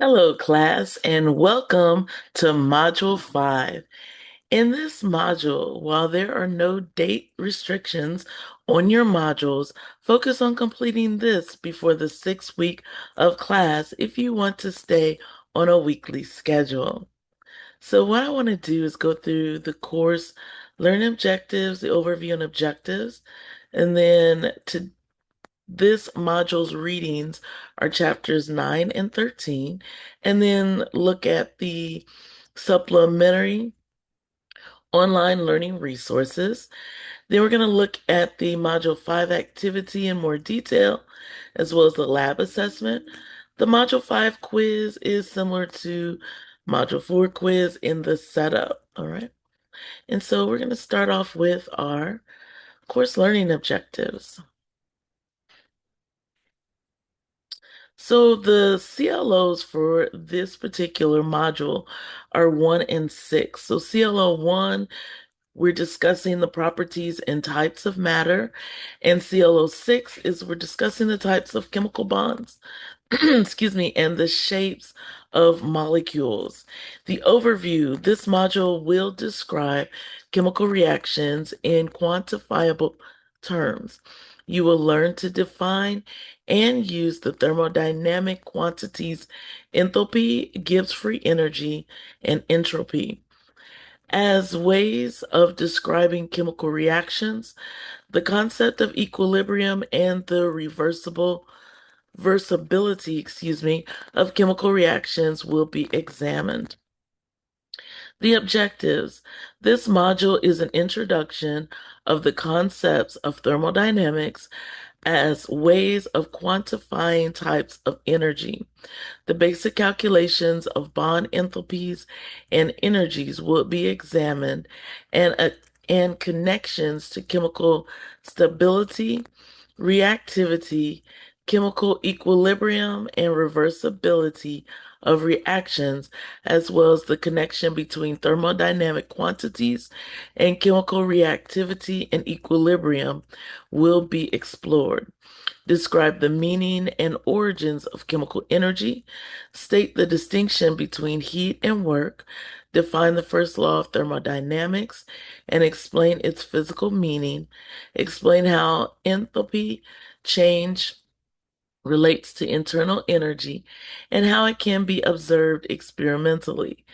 Hello, class, and welcome to Module 5. In this module, while there are no date restrictions on your modules, focus on completing this before the 6th week of class if you want to stay on a weekly schedule. So what I want to do is go through the course, learning objectives, the overview and objectives, and then to this module's readings are chapters 9 and 13, and then look at the supplementary online learning resources. Then we're going to look at the Module 5 activity in more detail, as well as the lab assessment. The Module 5 quiz is similar to Module 4 quiz in the setup, all right? And so we're going to start off with our course learning objectives. So the CLOs for this particular module are 1 and 6. So CLO 1, we're discussing the properties and types of matter, and CLO 6 is we're discussing the types of chemical bonds, excuse me, and the shapes of molecules. The overview, this module will describe chemical reactions in quantifiable terms. You will learn to define and use the thermodynamic quantities enthalpy, Gibbs free energy, and entropy. As ways of describing chemical reactions, the concept of equilibrium and the reversibility, of chemical reactions will be examined. The objectives. This module is an introduction of the concepts of thermodynamics as ways of quantifying types of energy. The basic calculations of bond enthalpies and energies will be examined, and connections to chemical stability, reactivity, chemical equilibrium, and reversibility of reactions, as well as the connection between thermodynamic quantities and chemical reactivity and equilibrium will be explored. Describe the meaning and origins of chemical energy, state the distinction between heat and work, define the first law of thermodynamics, and explain its physical meaning, explain how enthalpy change relates to internal energy and how it can be observed experimentally.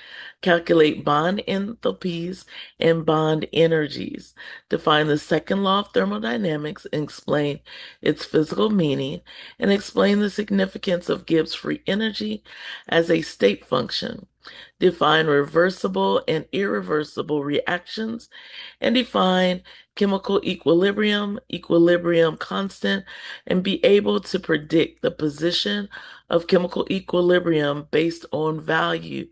Calculate bond enthalpies and bond energies. Define the second law of thermodynamics and explain its physical meaning, and explain the significance of Gibbs free energy as a state function. Define reversible and irreversible reactions, and define chemical equilibrium, equilibrium constant, and be able to predict the position of chemical equilibrium based on value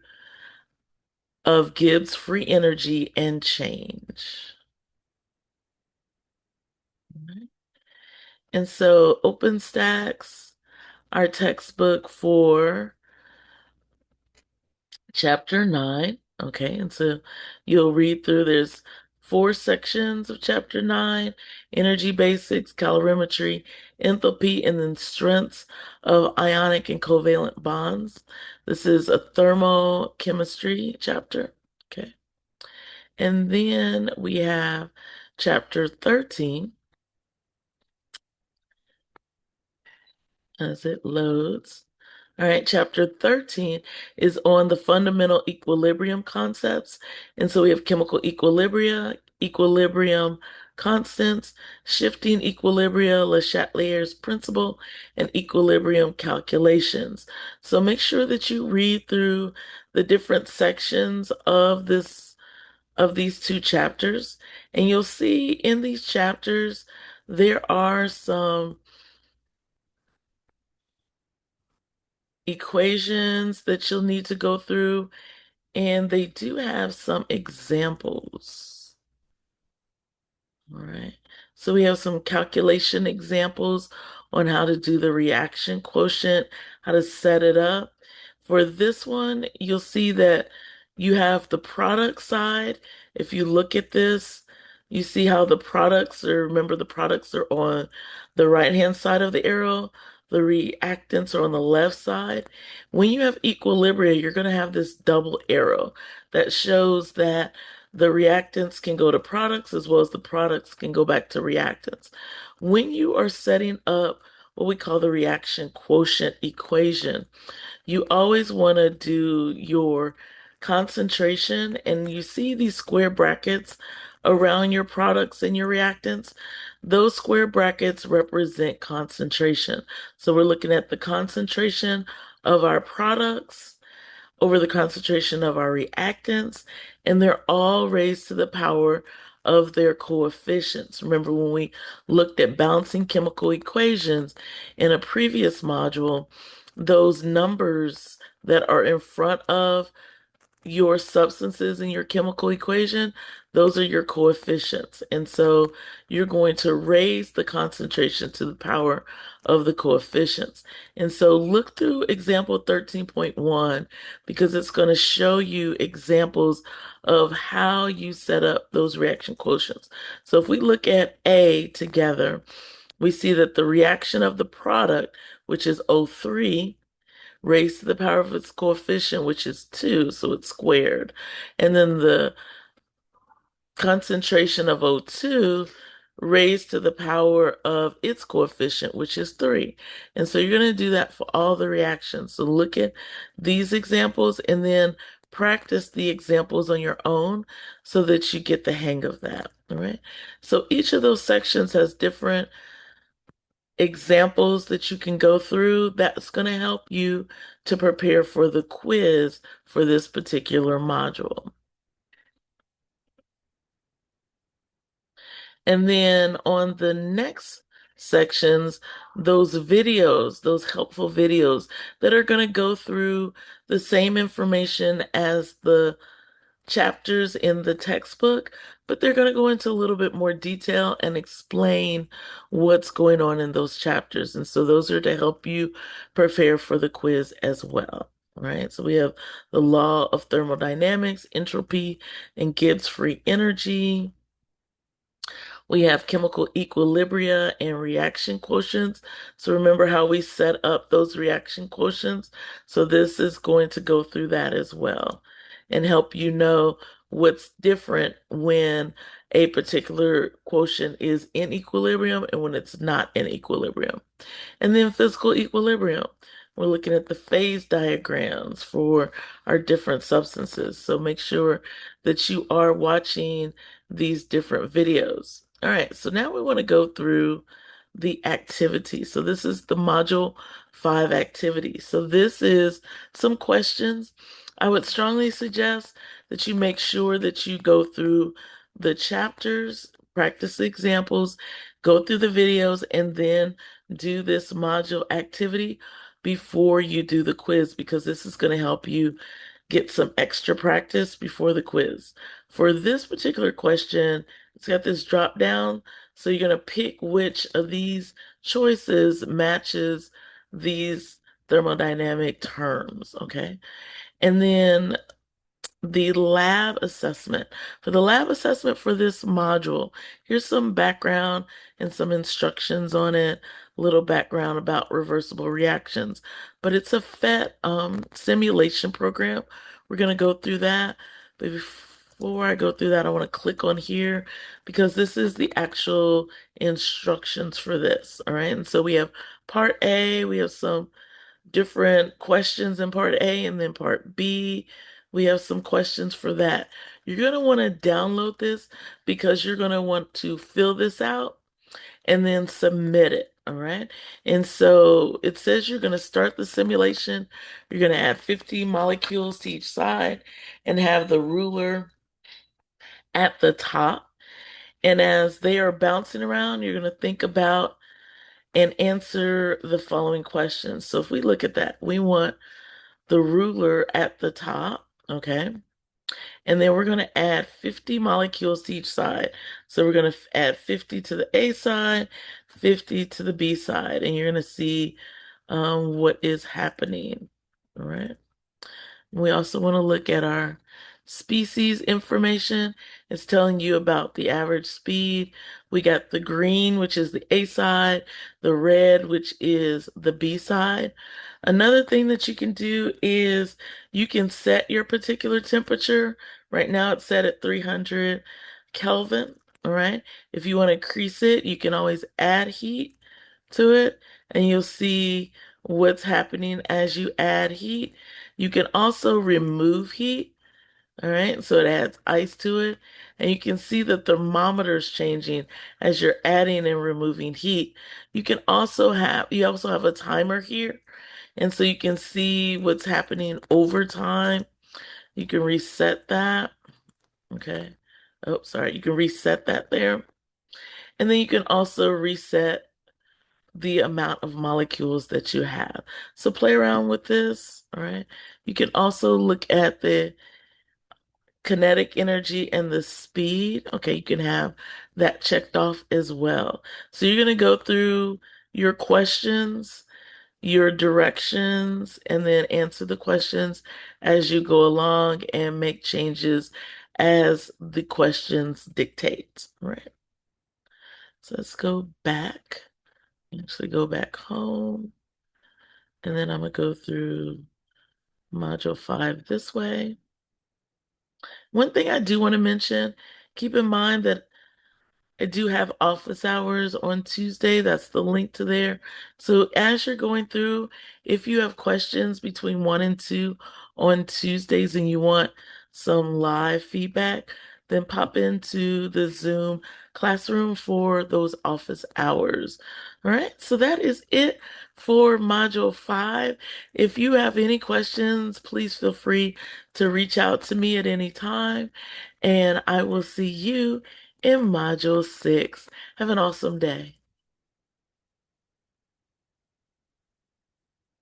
of Gibbs free energy and change. And so OpenStax, our textbook for chapter 9. Okay, and so you'll read through, there's 4 sections of chapter 9: energy basics, calorimetry, enthalpy, and then strengths of ionic and covalent bonds. This is a thermochemistry chapter. Okay, and then we have chapter 13 as it loads. All right, chapter 13 is on the fundamental equilibrium concepts. And so we have chemical equilibria, equilibrium constants, shifting equilibria, Le Chatelier's principle, and equilibrium calculations. So make sure that you read through the different sections of these 2 chapters, and you'll see in these chapters there are some equations that you'll need to go through, and they do have some examples. All right. So we have some calculation examples on how to do the reaction quotient, how to set it up. For this one, you'll see that you have the product side. If you look at this, you see how the products are, remember the products are on the right-hand side of the arrow. the reactants are on the left side. When you have equilibria, you're going to have this double arrow that shows that the reactants can go to products as well as the products can go back to reactants. When you are setting up what we call the reaction quotient equation, you always want to do your concentration, and you see these square brackets around your products and your reactants. Those square brackets represent concentration. So we're looking at the concentration of our products over the concentration of our reactants, and they're all raised to the power of their coefficients. Remember when we looked at balancing chemical equations in a previous module, those numbers that are in front of your substances in your chemical equation, those are your coefficients. And so you're going to raise the concentration to the power of the coefficients. And so look through example 13.1 because it's going to show you examples of how you set up those reaction quotients. So if we look at A together, we see that the reaction of the product, which is O3, raised to the power of its coefficient, which is 2, so it's squared. And then the concentration of O2 raised to the power of its coefficient, which is 3. And so you're going to do that for all the reactions. So look at these examples and then practice the examples on your own so that you get the hang of that. All right. So each of those sections has different examples that you can go through that's going to help you to prepare for the quiz for this particular module. And then on the next sections, those videos, those helpful videos that are going to go through the same information as the chapters in the textbook, but they're going to go into a little bit more detail and explain what's going on in those chapters. And so those are to help you prepare for the quiz as well. Right? So we have the law of thermodynamics, entropy, and Gibbs free energy. We have chemical equilibria and reaction quotients. So remember how we set up those reaction quotients. So this is going to go through that as well and help you know what's different when a particular quotient is in equilibrium and when it's not in equilibrium. And then physical equilibrium. We're looking at the phase diagrams for our different substances. So make sure that you are watching these different videos. All right, so now we want to go through the activity. So this is the module 5 activity. So this is some questions. I would strongly suggest that you make sure that you go through the chapters, practice the examples, go through the videos, and then do this module activity before you do the quiz because this is going to help you get some extra practice before the quiz. For this particular question, it's got this drop down, so you're going to pick which of these choices matches these thermodynamic terms, okay? And then the lab assessment. For the lab assessment for this module, here's some background and some instructions on it, a little background about reversible reactions. But it's a PhET simulation program. We're going to go through that. But before I go through that, I want to click on here because this is the actual instructions for this. All right. And so we have part A, we have some different questions in part A, and then part B, we have some questions for that. You're going to want to download this because you're going to want to fill this out and then submit it. All right. And so it says you're going to start the simulation. You're going to add 50 molecules to each side and have the ruler at the top. And as they are bouncing around, you're going to think about and answer the following questions. So if we look at that, we want the ruler at the top, okay? And then we're going to add 50 molecules to each side. So we're going to add 50 to the A side, 50 to the B side, and you're going to see what is happening, all right? We also want to look at our species information. It's telling you about the average speed. We got the green, which is the A side, the red, which is the B side. Another thing that you can do is you can set your particular temperature. Right now it's set at 300 Kelvin. All right. If you want to increase it, you can always add heat to it and you'll see what's happening as you add heat. You can also remove heat. All right, so it adds ice to it, and you can see the thermometers changing as you're adding and removing heat. You also have a timer here, and so you can see what's happening over time. You can reset that. Okay. Oh, sorry. You can reset that there. And then you can also reset the amount of molecules that you have. So play around with this. All right. You can also look at the kinetic energy and the speed. Okay, you can have that checked off as well. So you're going to go through your questions, your directions, and then answer the questions as you go along and make changes as the questions dictate. Right. So let's go back. Actually go back home. And then I'm going to go through module 5 this way. One thing I do want to mention, keep in mind that I do have office hours on Tuesday. That's the link to there. So as you're going through, if you have questions between 1 and 2 on Tuesdays and you want some live feedback, then pop into the Zoom classroom for those office hours. All right, so that is it for Module 5. If you have any questions, please feel free to reach out to me at any time, and I will see you in Module 6. Have an awesome day.